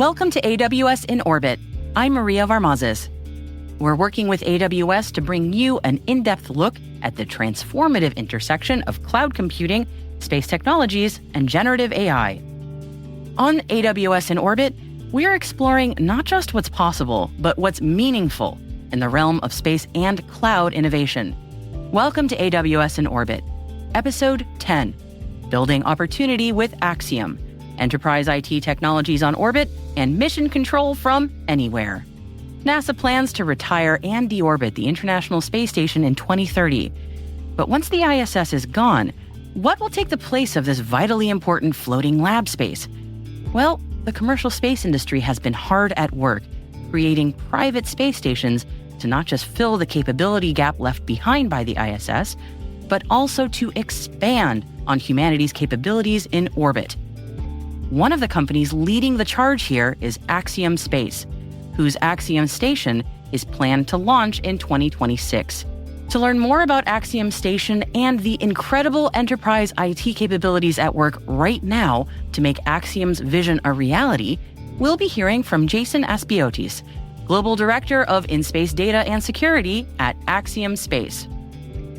Welcome to AWS in Orbit. I'm Maria Varmazes. We're working with AWS to bring you an in-depth look at the transformative intersection of cloud computing, space technologies, and generative AI. On AWS in Orbit, we are exploring not just what's possible, but what's meaningful in the realm of space and cloud innovation. Welcome to AWS in Orbit, Episode 10, Building Opportunity with Axiom, Enterprise IT Technologies on Orbit, and Mission Control from Anywhere. NASA plans to retire and deorbit the International Space Station in 2030. But once the ISS is gone, what will take the place of this vitally important floating lab space? Well, the commercial space industry has been hard at work, creating private space stations to not just fill the capability gap left behind by the ISS, but also to expand on humanity's capabilities in orbit. One of the companies leading the charge here is Axiom Space, whose Axiom Station is planned to launch in 2026. To learn more about Axiom Station and the incredible enterprise IT capabilities at work right now to make Axiom's vision a reality, we'll be hearing from Jason Aspiotis, Global Director of In-Space Data and Security at Axiom Space.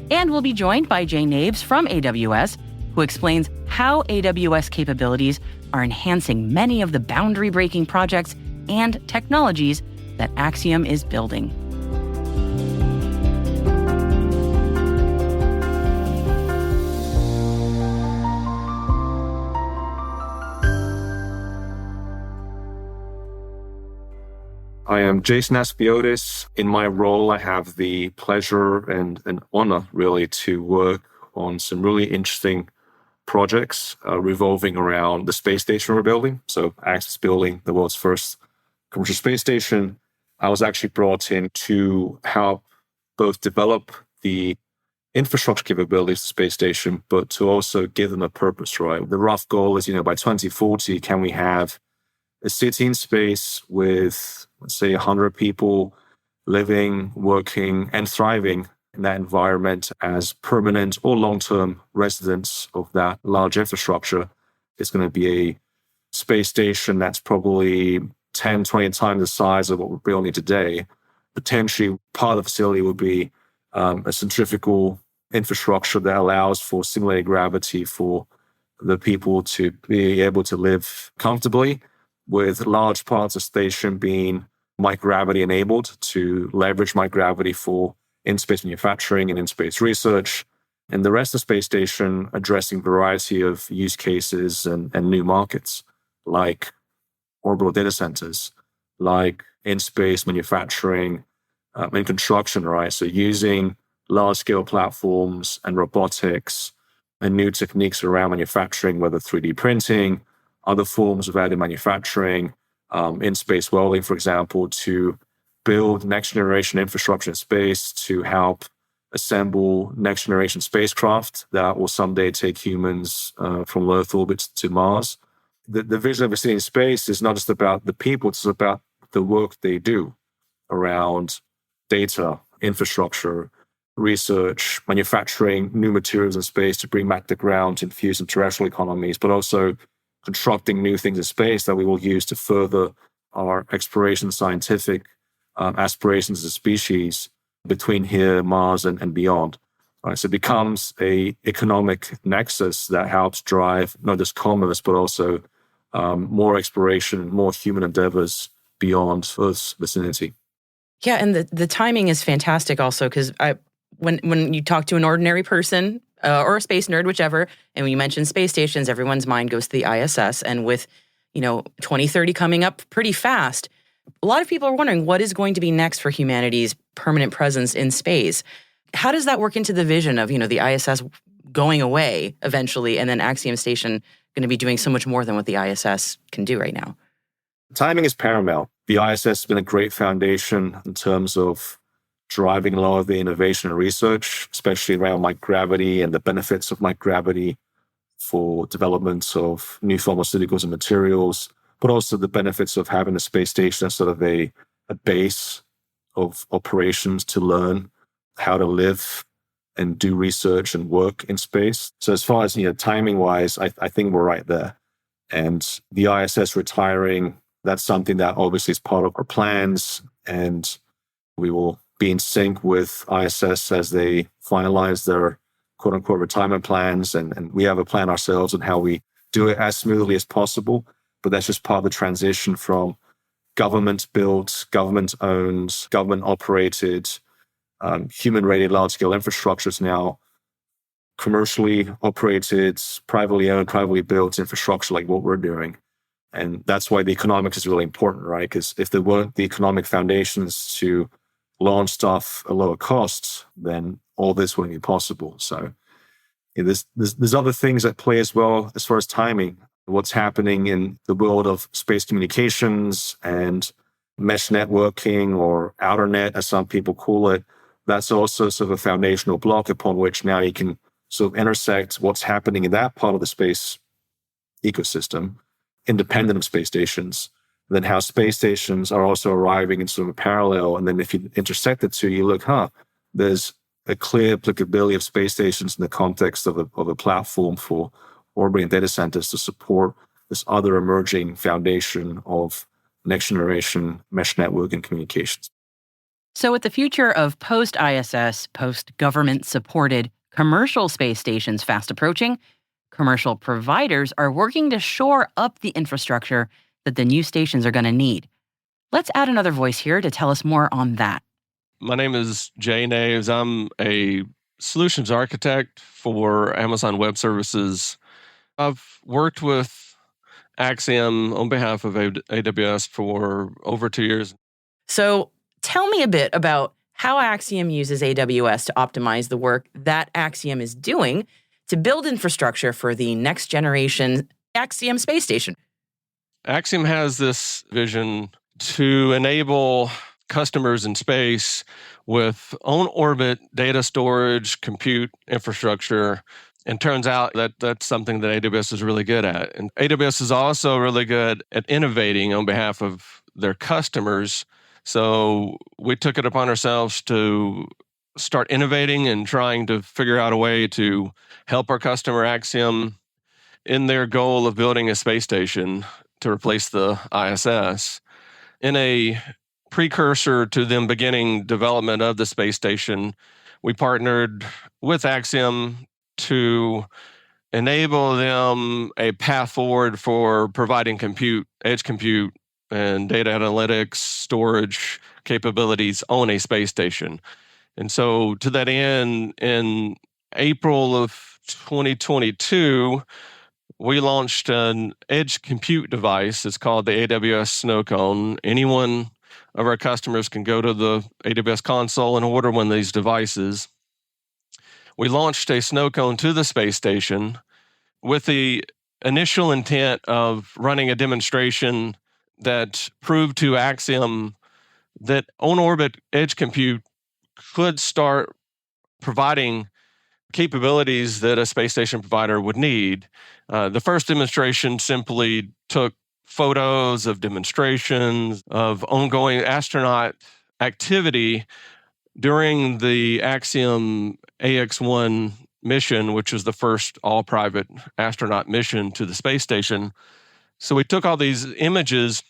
And we'll be joined by Jay Nabes from AWS, who explains how AWS capabilities are enhancing many of the boundary-breaking projects and technologies that Axiom is building. I am Jason Aspiotis. In my role, I have the pleasure and honor, really, to work on some really interesting projects revolving around the space station we're building. So Axiom is building the world's first commercial space station. I was actually brought in to help both develop the infrastructure capabilities of the space station, but to also give them a purpose, right? The rough goal is, by 2040, can we have a city in space with, let's say, 100 people living, working, and thriving in that environment as permanent or long-term residents of that large infrastructure. It's going to be a space station that's probably 10, 20 times the size of what we're building today. Potentially, part of the facility would be a centrifugal infrastructure that allows for simulated gravity for the people to be able to live comfortably, with large parts of the station being microgravity enabled to leverage microgravity for in-space manufacturing and in-space research, and the rest of the space station addressing a variety of use cases and new markets, like orbital data centers, like in-space manufacturing and construction, right? So using large-scale platforms and robotics and new techniques around manufacturing, whether 3D printing, other forms of additive manufacturing, in-space welding, for example, to build next-generation infrastructure in space to help assemble next-generation spacecraft that will someday take humans from low Earth orbit to Mars. The vision of a city in space is not just about the people, it's about the work they do around data, infrastructure, research, manufacturing new materials in space to bring back to the ground to infuse in terrestrial economies, but also constructing new things in space that we will use to further our exploration scientific aspirations as a species between here, Mars, and beyond. Right, so it becomes a economic nexus that helps drive not just commerce, but also more exploration, more human endeavors beyond Earth's vicinity. Yeah, and the timing is fantastic also, because when you talk to an ordinary person or a space nerd, whichever, and when you mention space stations, everyone's mind goes to the ISS. And with 2030 coming up pretty fast, a lot of people are wondering what is going to be next for humanity's permanent presence in space. How does that work into the vision of, the ISS going away eventually, and then Axiom Station going to be doing so much more than what the ISS can do right now? Timing is paramount. The ISS has been a great foundation in terms of driving a lot of the innovation and research, especially around microgravity and the benefits of microgravity for developments of new pharmaceuticals and materials, but also the benefits of having a space station as sort of a base of operations to learn how to live and do research and work in space. So as far as timing wise, I think we're right there. And the ISS retiring That's something that obviously is part of our plans, and we will be in sync with ISS as they finalize their quote unquote retirement plans. And we have a plan ourselves on how we do it as smoothly as possible. But that's just part of the transition from government built, government owned, government operated, human rated large scale infrastructures now commercially operated, privately owned, privately built infrastructure like what we're doing. And that's why the economics is really important, right? Because if there weren't the economic foundations to launch stuff at lower costs, then all this wouldn't be possible. So there's other things at play as well as far as timing. What's happening in the world of space communications and mesh networking, or outer net, as some people call it, that's also sort of a foundational block upon which now you can sort of intersect what's happening in that part of the space ecosystem, independent of space stations, then how space stations are also arriving in sort of a parallel. And then if you intersect the two, you look, there's a clear applicability of space stations in the context of a platform for orbiting data centers to support this other emerging foundation of next generation mesh network and communications. So, with the future of post ISS, post government supported commercial space stations fast approaching, commercial providers are working to shore up the infrastructure that the new stations are going to need. Let's add another voice here to tell us more on that. My name is Jay Naves. I'm a solutions architect for Amazon Web Services. I've worked with Axiom on behalf of AWS for over 2 years. So tell me a bit about how Axiom uses AWS to optimize the work that Axiom is doing to build infrastructure for the next generation Axiom space station. Axiom has this vision to enable customers in space with on-orbit data storage, compute infrastructure. And turns out that that's something that AWS is really good at. And AWS is also really good at innovating on behalf of their customers. So we took it upon ourselves to start innovating and trying to figure out a way to help our customer Axiom in their goal of building a space station to replace the ISS. In a precursor to them beginning development of the space station, we partnered with Axiom to enable them a path forward for providing compute, edge compute, and data analytics, storage capabilities on a space station. And so to that end, in April of 2022, we launched an edge compute device. It's called the AWS Snow Cone. Anyone of our customers can go to the AWS console and order one of these devices. We launched a snow cone to the space station with the initial intent of running a demonstration that proved to Axiom that on-orbit edge compute could start providing capabilities that a space station provider would need. The first demonstration simply took photos of demonstrations of ongoing astronaut activity during the Axiom AX-1 mission, which was the first all-private astronaut mission to the space station. So we took all these images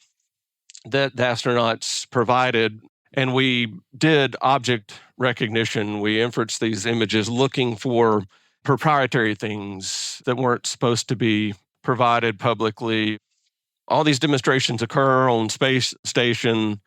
that the astronauts provided, and we did object recognition. We inferenced these images looking for proprietary things that weren't supposed to be provided publicly. All these demonstrations occur on space station.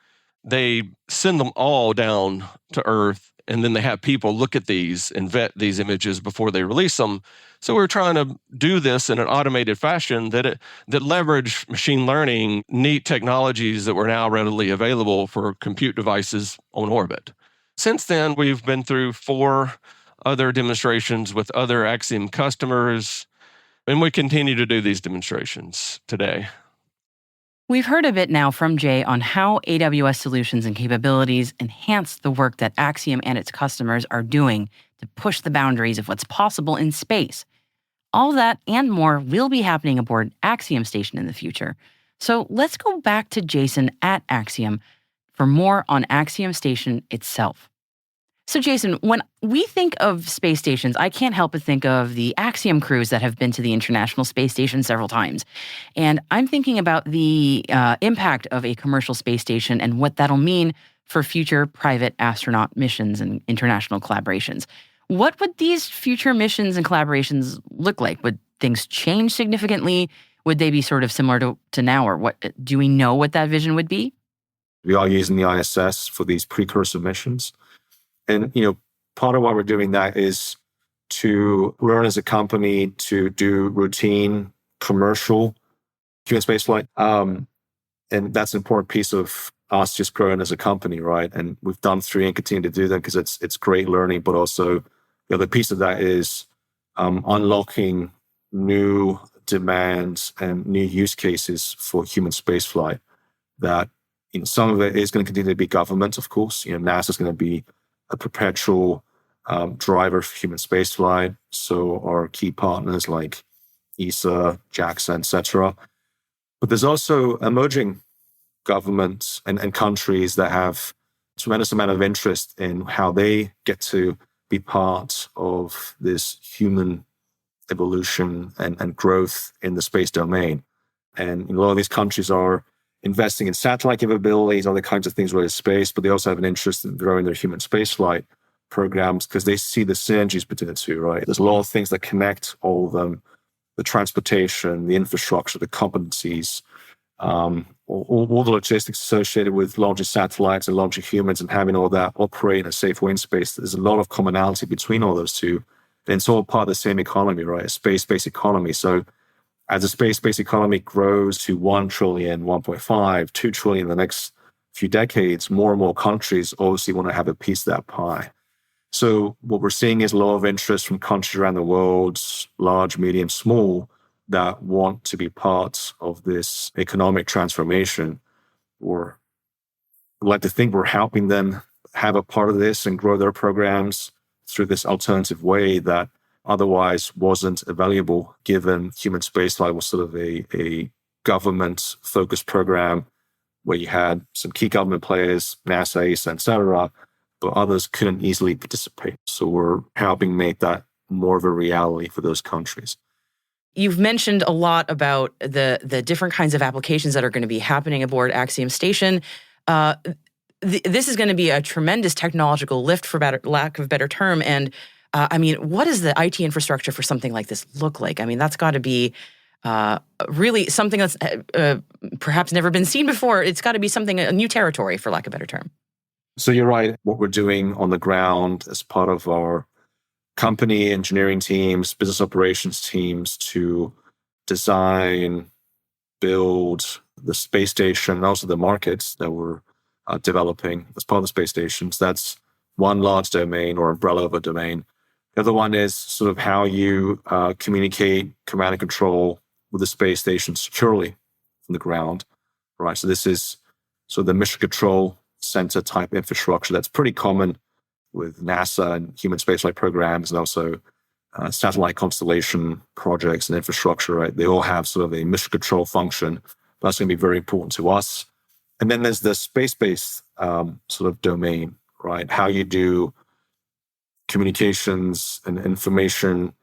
They send them all down to Earth, and then they have people look at these and vet these images before they release them. So we're trying to do this in an automated fashion that leverage machine learning, neat technologies that were now readily available for compute devices on orbit. Since then, we've been through 4 other demonstrations with other Axiom customers, and we continue to do these demonstrations today. We've heard a bit now from Jay on how AWS solutions and capabilities enhance the work that Axiom and its customers are doing to push the boundaries of what's possible in space. All that and more will be happening aboard Axiom Station in the future. So let's go back to Jason at Axiom for more on Axiom Station itself. So, Jason, when we think of space stations, I can't help but think of the Axiom crews that have been to the International Space Station several times. And I'm thinking about the impact of a commercial space station and what that'll mean for future private astronaut missions and international collaborations. What would these future missions and collaborations look like? Would things change significantly? Would they be sort of similar to now? Or what do we know what that vision would be? We are using the ISS for these precursor missions. And, part of why we're doing that is to learn as a company to do routine commercial human spaceflight. And that's an important piece of us just growing as a company, right? And we've done three and continue to do them because it's great learning, but also the other piece of that is unlocking new demands and new use cases for human spaceflight that, some of it is going to continue to be government, of course. NASA is going to be a perpetual driver for human spaceflight. So our key partners like ESA, JAXA, etc. But there's also emerging governments and countries that have a tremendous amount of interest in how they get to be part of this human evolution and growth in the space domain. And a lot of these countries are investing in satellite capabilities, other kinds of things related to space, but they also have an interest in growing their human spaceflight programs because they see the synergies between the two, right? There's a lot of things that connect all of them, the transportation, the infrastructure, the competencies, all the logistics associated with launching satellites and launching humans and having all that operate in a safe way in space. There's a lot of commonality between all those two. And it's all part of the same economy, right? A space-based economy. So as the space-based economy grows to 1 trillion, 1.5, 2 trillion in the next few decades, more and more countries obviously want to have a piece of that pie. So what we're seeing is a lot of interest from countries around the world, large, medium, small, that want to be part of this economic transformation. Or I'd like to think we're helping them have a part of this and grow their programs through this alternative way that otherwise wasn't available, given human spaceflight was sort of a government-focused program where you had some key government players, NASA, ESA, et cetera, but others couldn't easily participate. So we're helping make that more of a reality for those countries. You've mentioned a lot about the different kinds of applications that are going to be happening aboard Axiom Station. This is going to be a tremendous technological lift, for lack of a better term. And what does the IT infrastructure for something like this look like? That's got to be really something that's perhaps never been seen before. It's got to be a new territory, for lack of a better term. So you're right. What we're doing on the ground as part of our company engineering teams, business operations teams to design, build the space station, and also the markets that we're developing as part of the space stations. That's one large domain or umbrella of a domain. The other one is sort of how you communicate command and control with the space station securely from the ground, right? So this is sort of the mission control center type infrastructure that's pretty common with NASA and human spaceflight programs, and also satellite constellation projects and infrastructure, right? They all have sort of a mission control function. That's going to be very important to us. And then there's the space-based sort of domain, right? How you do communications and information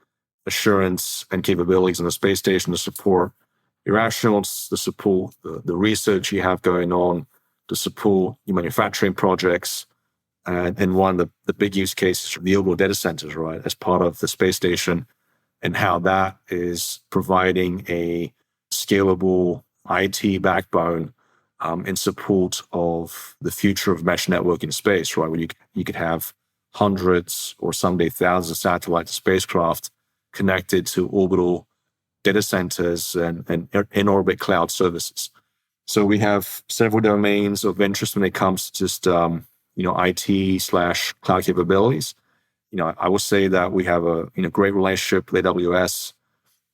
assurance and capabilities in the space station to support your astronauts, to support the research you have going on, to support your manufacturing projects. And one of the big use cases are the orbital data centers, right, as part of the space station, and how that is providing a scalable IT backbone in support of the future of mesh network in space, right, where you could have hundreds or someday thousands of satellites and spacecraft connected to orbital data centers and in-orbit cloud services. So we have several domains of interest when it comes to just IT/cloud capabilities. I will say that we have a great relationship with AWS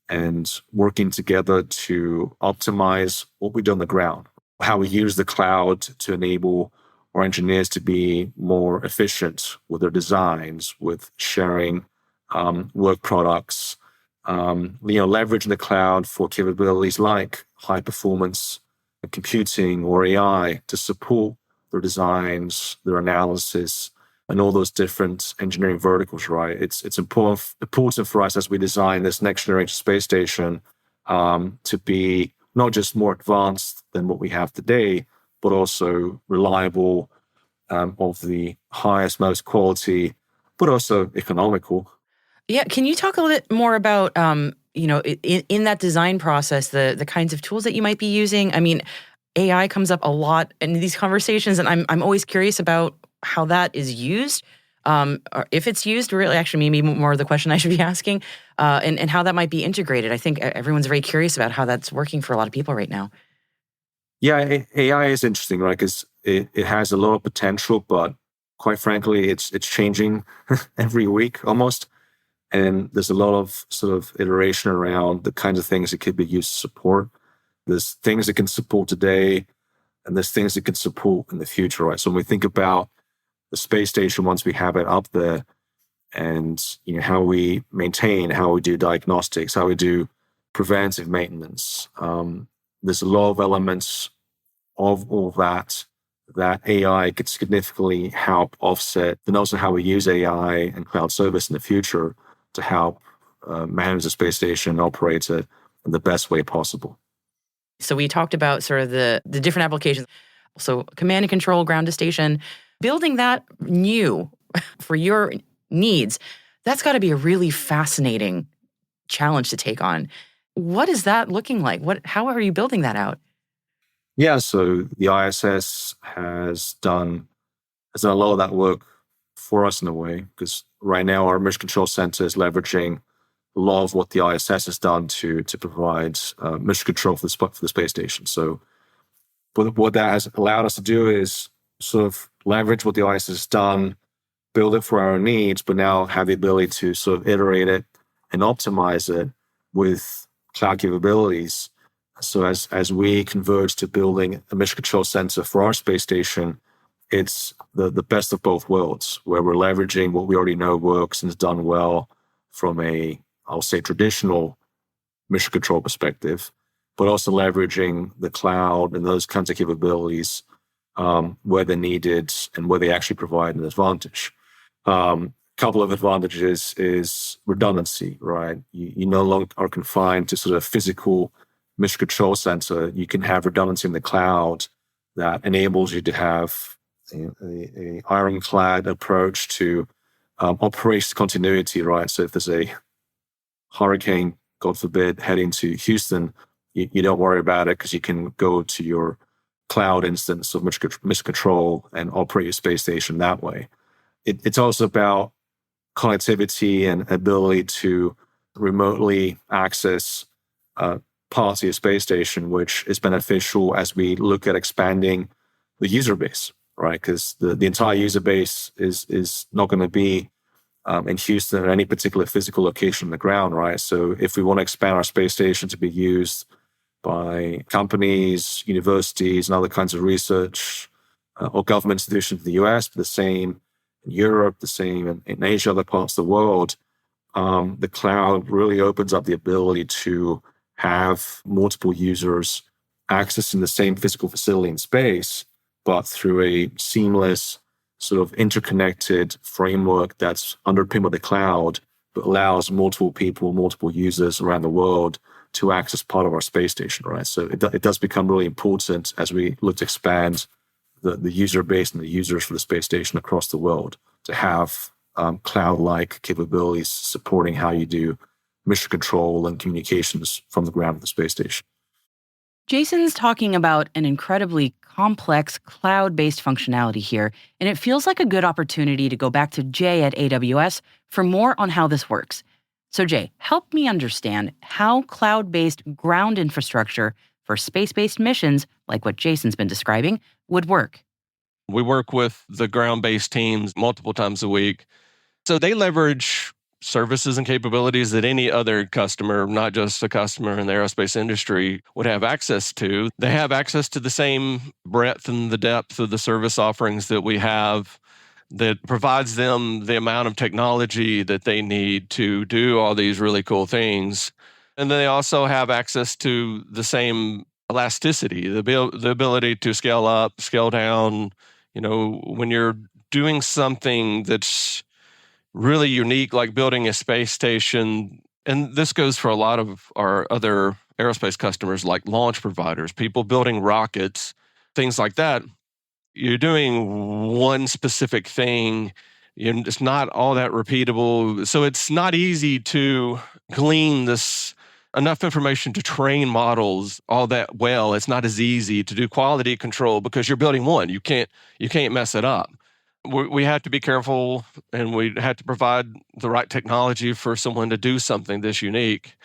and working together to optimize what we do on the ground, how we use the cloud to enable our engineers to be more efficient with their designs, with sharing work products, leveraging the cloud for capabilities like high performance computing or AI to support their designs, their analysis, and all those different engineering verticals, right? It's important for us as we design this next generation space station to be not just more advanced than what we have today, but also reliable, of the highest, most quality, but also economical. Yeah, can you talk a little bit more about, in that design process, the kinds of tools that you might be using? I mean, AI comes up a lot in these conversations, and I'm always curious about how that is used, or if it's used. Really, actually, maybe more the question I should be asking, and how that might be integrated. I think everyone's very curious about how that's working for a lot of people right now. Yeah, AI is interesting, right? Because it has a lot of potential, but quite frankly, it's changing every week almost. And there's a lot of sort of iteration around the kinds of things it could be used to support. There's things it can support today, and there's things it can support in the future, right? So when we think about the space station, once we have it up there, and how we maintain, how we do diagnostics, how we do preventive maintenance, there's a lot of elements of all that AI could significantly help offset, and also how we use AI and cloud service in the future to help manage the space station, operate it in the best way possible. So we talked about sort of the different applications. So command and control, ground to station, building that new for your needs. That's got to be a really fascinating challenge to take on. What is that looking like? How are you building that out? Yeah, so the ISS has done a lot of that work for us in a way, because right now our mission control center is leveraging a lot of what the ISS has done to provide mission control for the space station. So what that has allowed us to do is sort of leverage what the ISS has done, build it for our own needs, but now have the ability to sort of iterate it and optimize it with cloud capabilities. So as we converge to building a mission control center for our space station, it's the best of both worlds, where we're leveraging what we already know works and is done well from I'll say, traditional mission control perspective, but also leveraging the cloud and those kinds of capabilities where they're needed and where they actually provide an advantage. Couple of advantages is redundancy, right? You no longer are confined to sort of physical mission control center. You can have redundancy in the cloud that enables you to have a ironclad approach to operations continuity, right? So if there's a hurricane, God forbid, heading to Houston, you don't worry about it because you can go to your cloud instance of mission control and operate your space station that way. It's also about connectivity and ability to remotely access parts of your space station, which is beneficial as we look at expanding the user base, right? Because the entire user base is not going to be in Houston at any particular physical location on the ground, right? So if we want to expand our space station to be used by companies, universities, and other kinds of research or government institutions in the US, but the same in Europe, the same in Asia, other parts of the world, the cloud really opens up the ability to have multiple users accessing the same physical facility in space, but through a seamless sort of interconnected framework that's underpinned by the cloud, but allows multiple people, multiple users around the world to access part of our space station, right? So it does become really important as we look to expand the user base and the users for the space station across the world to have cloud-like capabilities supporting how you do mission control and communications from the ground to the space station. Jason's talking about an incredibly complex cloud-based functionality here, and it feels like a good opportunity to go back to Jay at AWS for more on how this works. So Jay, help me understand how cloud-based ground infrastructure for space-based missions, like what Jason's been describing, would work. We work with the ground-based teams multiple times a week. So they leverage services and capabilities that any other customer, not just a customer in the aerospace industry, would have access to. They have access to the same breadth and the depth of the service offerings that we have that provides them the amount of technology that they need to do all these really cool things. And then they also have access to the same elasticity, the ability to scale up, scale down. When you're doing something that's really unique, like building a space station. And this goes for a lot of our other aerospace customers, like launch providers, people building rockets, things like that. You're doing one specific thing. It's not all that repeatable. So it's not easy to glean this enough information to train models all that well. It's not as easy to do quality control because you're building one. You can't mess it up. We have to be careful, and we have to provide the right technology for someone to do something this unique.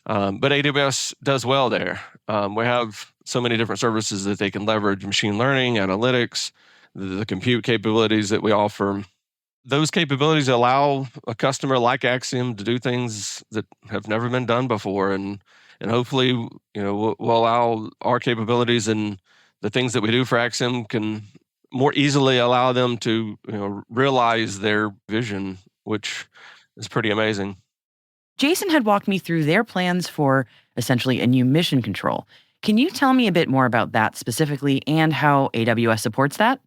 But AWS does well there. We have so many different services that they can leverage: machine learning, analytics, the compute capabilities that we offer. Those capabilities allow a customer like Axiom to do things that have never been done before, and hopefully, will allow our capabilities and the things that we do for Axiom can more easily allow them to realize their vision, which is pretty amazing. Jason had walked me through their plans for essentially a new mission control. Can you tell me a bit more about that specifically and how AWS supports that?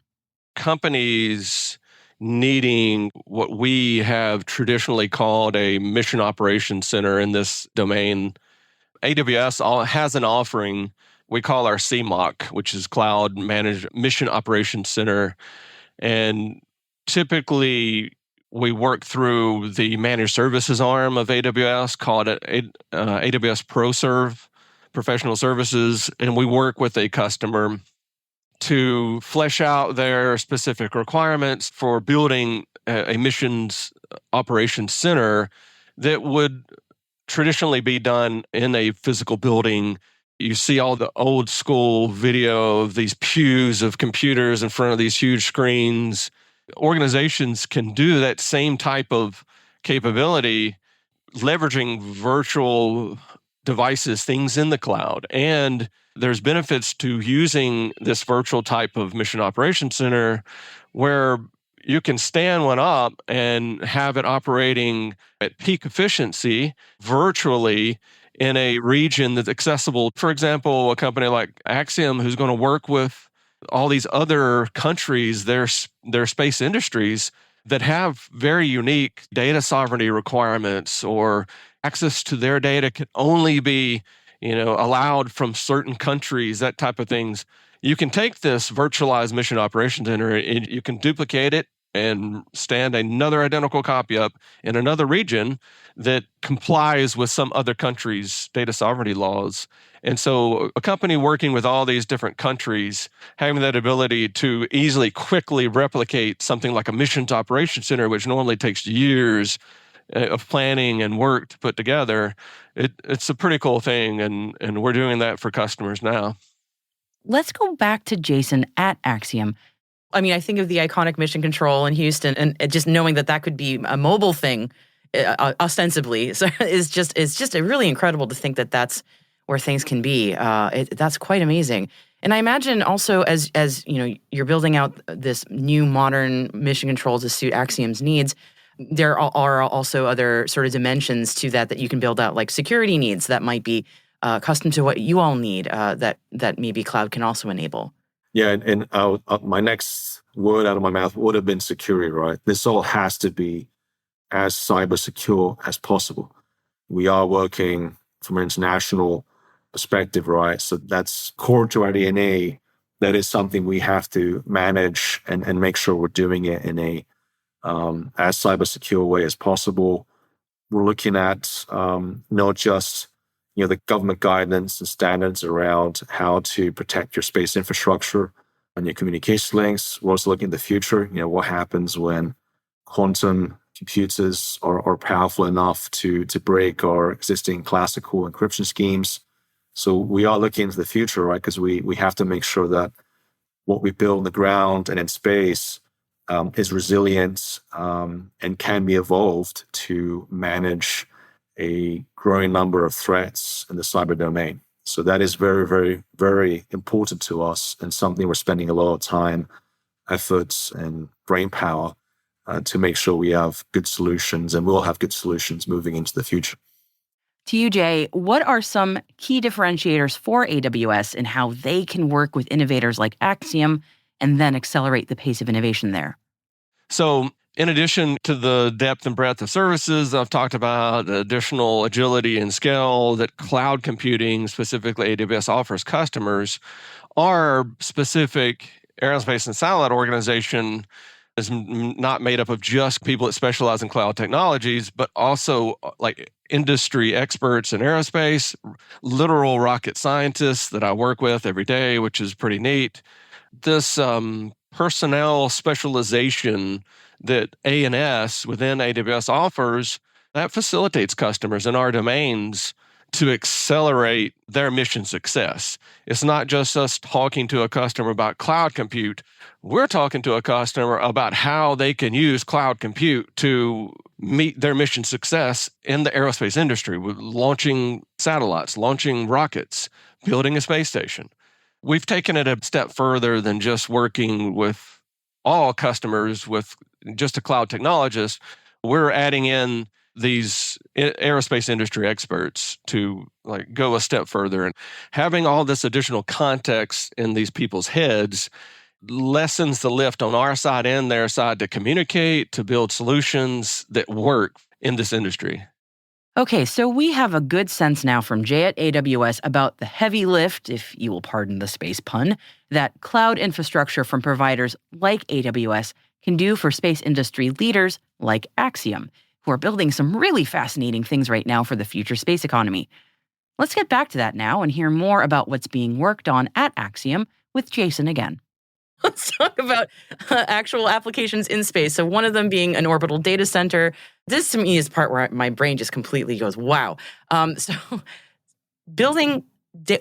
Companies needing what we have traditionally called a mission operations center in this domain. AWS has an offering we call our CMOC, which is Cloud Managed Mission Operations Center. And typically, we work through the managed services arm of AWS, called AWS ProServe, Professional Services, and we work with a customer to flesh out their specific requirements for building a missions operations center that would traditionally be done in a physical building. You see all the old school video of these pews of computers in front of these huge screens. Organizations can do that same type of capability, leveraging virtual devices, things in the cloud. And there's benefits to using this virtual type of mission operations center where you can stand one up and have it operating at peak efficiency virtually in a region that's accessible. For example, a company like Axiom, who's going to work with all these other countries, their space industries that have very unique data sovereignty requirements, or access to their data can only be, allowed from certain countries, that type of things. You can take this virtualized mission operations center and you can duplicate it and stand another identical copy up in another region that complies with some other country's data sovereignty laws. And so a company working with all these different countries, having that ability to easily, quickly replicate something like a missions operations center, which normally takes years of planning and work to put together, it's a pretty cool thing. And we're doing that for customers now. Let's go back to Jason at Axiom. I mean, I think of the iconic mission control in Houston, and just knowing that could be a mobile thing, ostensibly, so it's just really incredible to think that that's where things can be. That's quite amazing. And I imagine also as you're building out this new modern mission control to suit Axiom's needs, there are also other sort of dimensions to that you can build out, like security needs that might be custom to what you all need, that maybe cloud can also enable. Yeah, and my next word out of my mouth would have been security, right? This all has to be as cyber secure as possible. We are working from an international perspective, right? So that's core to our DNA. That is something we have to manage and make sure we're doing it in a as cyber secure way as possible. We're looking at not just the government guidance and standards around how to protect your space infrastructure and your communication links. We're also looking at the future. What happens when quantum computers are powerful enough to break our existing classical encryption schemes. So we are looking into the future, right? Because we have to make sure that what we build on the ground and in space is resilient and can be evolved to manage a growing number of threats in the cyber domain. So that is very, very, very important to us, and something we're spending a lot of time, efforts, and brain power to make sure we have good solutions, and we'll have good solutions moving into the future. To you, Jay, what are some key differentiators for AWS and how they can work with innovators like Axiom and then accelerate the pace of innovation there? So in addition to the depth and breadth of services, I've talked about the additional agility and scale that cloud computing, specifically AWS, offers customers. Our specific aerospace and satellite organization is not made up of just people that specialize in cloud technologies, but also like industry experts in aerospace, literal rocket scientists that I work with every day, which is pretty neat. This personnel specialization that A&S within AWS offers, that facilitates customers in our domains to accelerate their mission success. It's not just us talking to a customer about cloud compute. We're talking to a customer about how they can use cloud compute to meet their mission success in the aerospace industry, with launching satellites, launching rockets, building a space station. We've taken it a step further than just working with all customers with just a cloud technologist. We're adding in these aerospace industry experts to like go a step further, and having all this additional context in these people's heads lessens the lift on our side and their side to communicate, to build solutions that work in this industry. Okay, so we have a good sense now from Jay at AWS about the heavy lift, if you will pardon the space pun, that cloud infrastructure from providers like AWS can do for space industry leaders like Axiom, who are building some really fascinating things right now for the future space economy. Let's get back to that now and hear more about what's being worked on at Axiom with Jason again. Let's talk about actual applications in space. So one of them being an orbital data center. This to me is the part where my brain just completely goes, wow. So building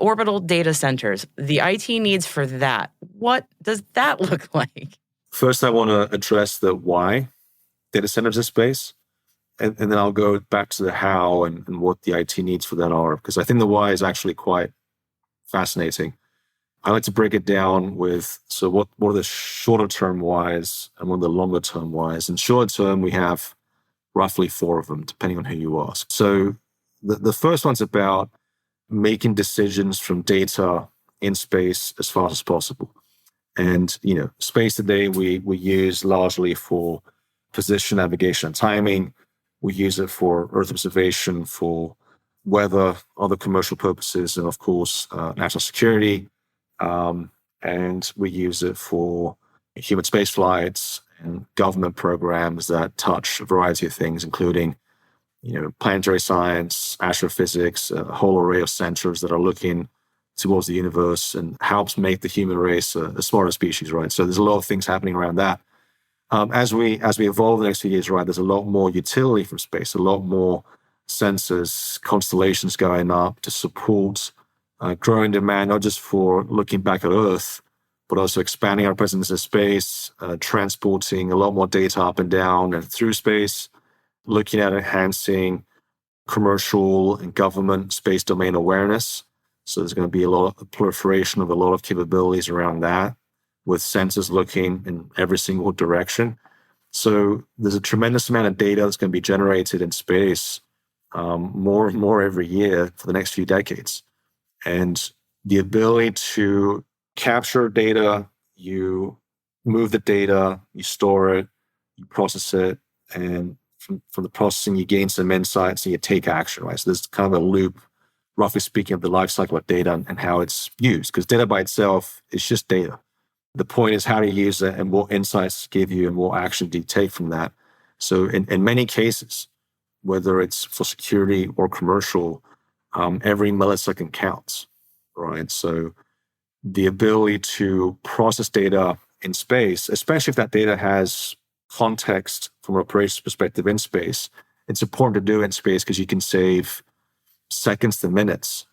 orbital data centers, the IT needs for that, what does that look like? First, I want to address the why data centers in space, and then I'll go back to the how and what the IT needs for that are, because I think the why is actually quite fascinating. I like to break it down with, so what are the shorter term whys and what are the longer term whys? In short term, we have roughly 4 of them, depending on who you ask. So the first one's about making decisions from data in space as fast as possible. And, space today we use largely for position, navigation, and timing. We use it for Earth observation, for weather, other commercial purposes, and of course, national security. And we use it for human space flights and government programs that touch a variety of things, including, planetary science, astrophysics, a whole array of sensors that are looking towards the universe and helps make the human race a smarter species, right? So there's a lot of things happening around that. As we evolve the next few years, right, there's a lot more utility from space, a lot more sensors, constellations going up to support growing demand, not just for looking back at Earth, but also expanding our presence in space, transporting a lot more data up and down and through space, looking at enhancing commercial and government space domain awareness. So there's going to be a lot of proliferation of a lot of capabilities around that, with sensors looking in every single direction. So there's a tremendous amount of data that's going to be generated in space, more and more every year for the next few decades. And the ability to capture data, you move the data, you store it, you process it, and from the processing, you gain some insights and you take action, right? So there's kind of a loop, roughly speaking, of the life cycle of data and how it's used. Because data by itself is just data. The point is how to use it and what insights give you and what action do you take from that. So in many cases, whether it's for security or commercial, every millisecond counts, right? So the ability to process data in space, especially if that data has context from an operations perspective in space, it's important to do in space because you can save seconds to minutes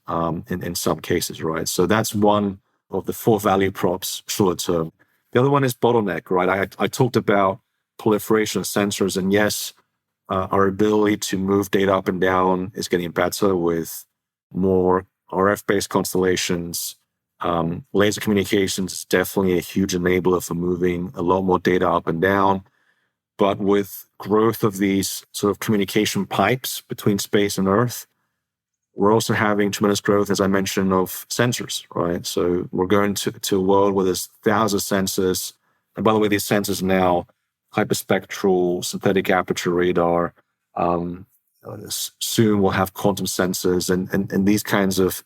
in some cases, right? So that's one of the 4 value props short term. The other one is bottleneck, right? I talked about proliferation of sensors, and yes, our ability to move data up and down is getting better with more RF-based constellations. Laser communications is definitely a huge enabler for moving a lot more data up and down. But with growth of these sort of communication pipes between space and Earth, we're also having tremendous growth, as I mentioned, of sensors, right? So we're going to a world where there's thousands of sensors. And by the way, these sensors now hyperspectral synthetic aperture radar. Soon we'll have quantum sensors, and these kinds of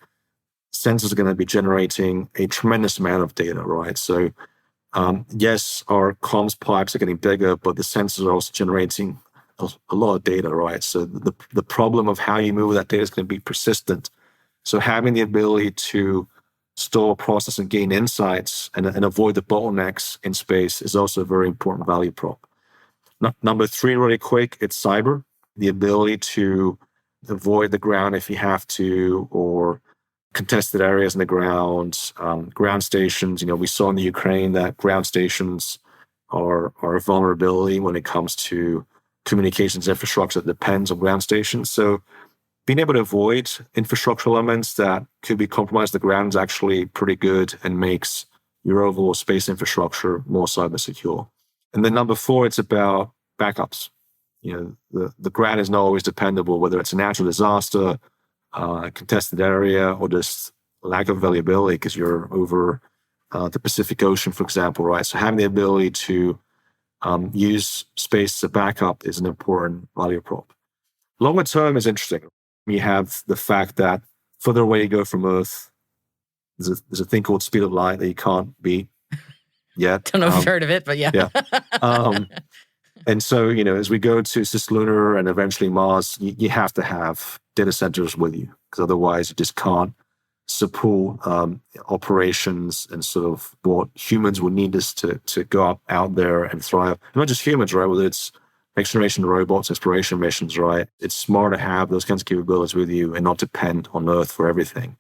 sensors are going to be generating a tremendous amount of data, right? So yes, our comms pipes are getting bigger, but the sensors are also generating a lot of data, right? So the problem of how you move that data is going to be persistent. So having the ability to store, process, and gain insights and avoid the bottlenecks in space is also a very important value prop. Number three, really quick, it's cyber. The ability to avoid the ground if you have to, or contested areas in the ground, ground stations. We saw in the Ukraine that ground stations are a vulnerability when it comes to communications infrastructure that depends on ground stations. So being able to avoid infrastructural elements that could be compromised the ground is actually pretty good and makes your overall space infrastructure more cyber secure. And then number four, it's about backups. The ground is not always dependable, whether it's a natural disaster, a contested area, or just lack of availability because you're over the Pacific Ocean, for example, right? So having the ability to use space as a backup is an important value prop. Longer term is interesting. You have the fact that further away you go from Earth, there's a thing called speed of light that you can't beat yet. Don't know if you've heard of it, but yeah. And so, as we go to cislunar and eventually Mars, you have to have data centers with you because otherwise you just can't support operations and sort of what humans would need us to go out there and thrive. And not just humans, right? Whether it's next generation robots, exploration missions, right? It's smart to have those kinds of capabilities with you and not depend on Earth for everything.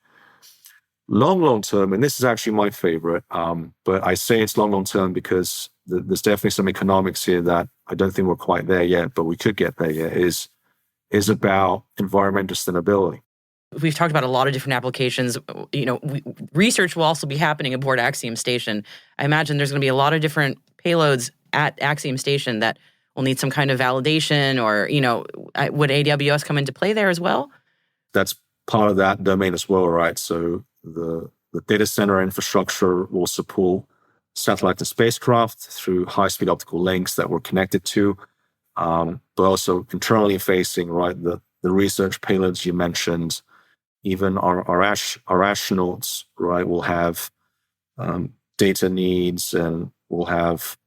Long term, and this is actually my favorite, but I say it's long term because there's definitely some economics here that I don't think we're quite there yet, but we could get there yet, is about environmental sustainability. We've talked about a lot of different applications. Research will also be happening aboard Axiom Station. I imagine there's going to be a lot of different payloads at Axiom Station that will need some kind of validation, or, would AWS come into play there as well? That's part of that domain as well, right? So the data center infrastructure will support satellite and spacecraft through high-speed optical links that we're connected to, but also internally facing, right? The research payloads you mentioned, even our astronauts, right, will have data needs, and will have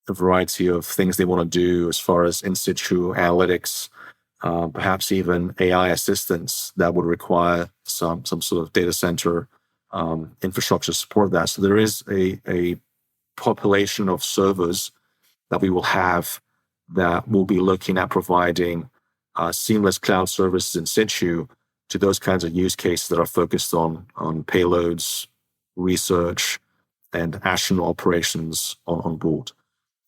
a variety of things they want to do as far as in situ analytics, perhaps even AI assistance that would require some sort of data center infrastructure to support that. So there is a population of servers that we will have that will be looking at providing seamless cloud services in situ to those kinds of use cases that are focused on payloads, research, and astronaut operations on board.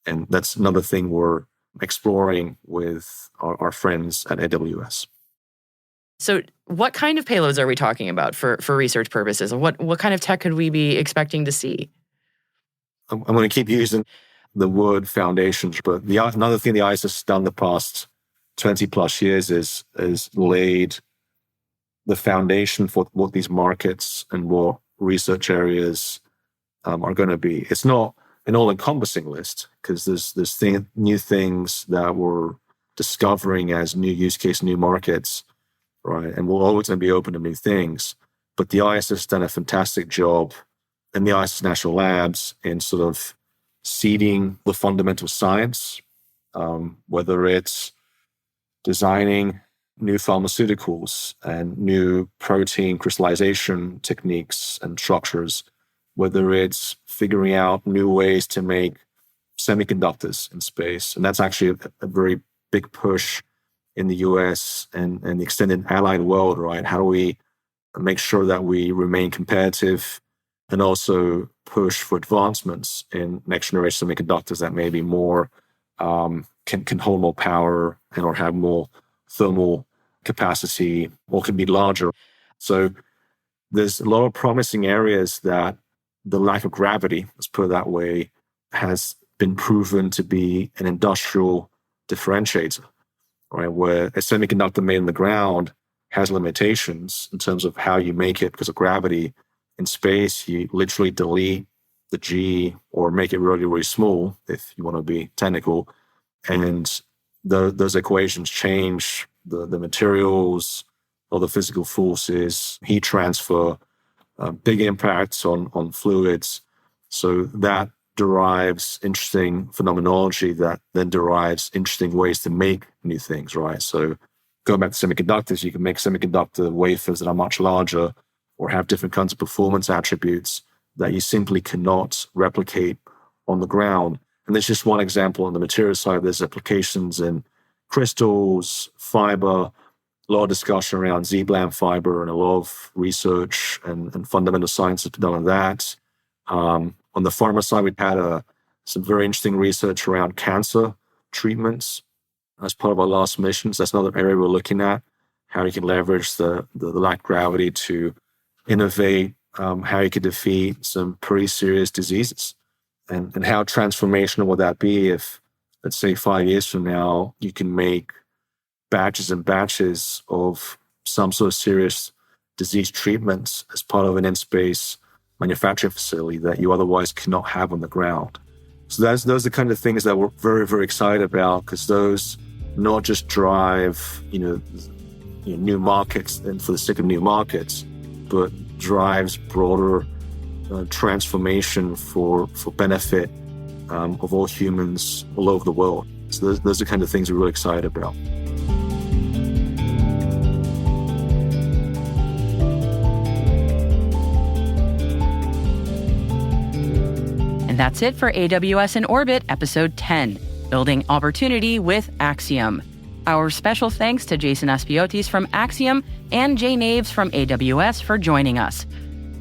And that's another thing we're exploring with our friends at AWS. So what kind of payloads are we talking about for research purposes? And what kind of tech could we be expecting to see? I'm going to keep using the word foundations, but another thing the ISS has done the past 20 plus years is laid the foundation for what these markets and what research areas are going to be. It's not an all-encompassing list because there's new things that we're discovering as new use case, new markets, right? And we're always going to be open to new things. But the ISS has done a fantastic job, and the ISS National Labs, in sort of seeding the fundamental science, whether it's designing new pharmaceuticals and new protein crystallization techniques and structures, whether it's figuring out new ways to make semiconductors in space. And that's actually a very big push in the US and the extended allied world, right? How do we make sure that we remain competitive and also push for advancements in next generation semiconductors that may be more, can hold more power and or have more thermal capacity, or can be larger. So there's a lot of promising areas that the lack of gravity, let's put it that way, has been proven to be an industrial differentiator, right? Where a semiconductor made in the ground has limitations in terms of how you make it because of gravity. In space, you literally delete the G or make it really, really small, if you want to be technical, And those equations change the materials or the physical forces, heat transfer, big impacts on fluids. So that derives interesting phenomenology that then derives interesting ways to make new things, right? So going back to semiconductors, you can make semiconductor wafers that are much larger or have different kinds of performance attributes that you simply cannot replicate on the ground. And there's just one example on the material side. There's applications in crystals, fiber, a lot of discussion around Z-blam fiber and a lot of research and fundamental science has been done on that. On the pharma side, we've had some very interesting research around cancer treatments as part of our last missions. That's another area we're looking at, how you can leverage the lack gravity to innovate, how you could defeat some pretty serious diseases. And how transformational would that be if, let's say, 5 years from now, you can make batches and batches of some sort of serious disease treatments as part of an in-space manufacturing facility that you otherwise cannot have on the ground. So those are the kind of things that we're very, very excited about, because those not just drive, new markets and for the sake of new markets, but drives broader transformation for benefit of all humans all over the world. So those are the kind of things we're really excited about. And that's it for AWS in Orbit, Episode 10, Building Opportunity with Axiom. Our special thanks to Jason Aspiotis from Axiom and Jay Naves from AWS for joining us.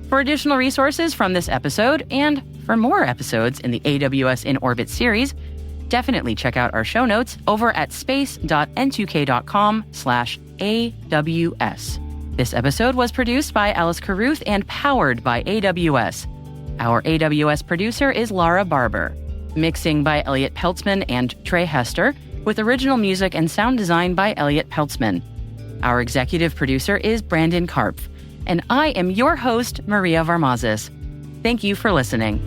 For additional resources from this episode and for more episodes in the AWS in Orbit series, definitely check out our show notes over at space.n2k.com/AWS. This episode was produced by Alice Carruth and powered by AWS. Our AWS producer is Laura Barber. Mixing by Elliot Peltzman and Trey Hester, with original music and sound design by Elliot Peltzman. Our executive producer is Brandon Karpf, and I am your host, Maria Varmazes. Thank you for listening.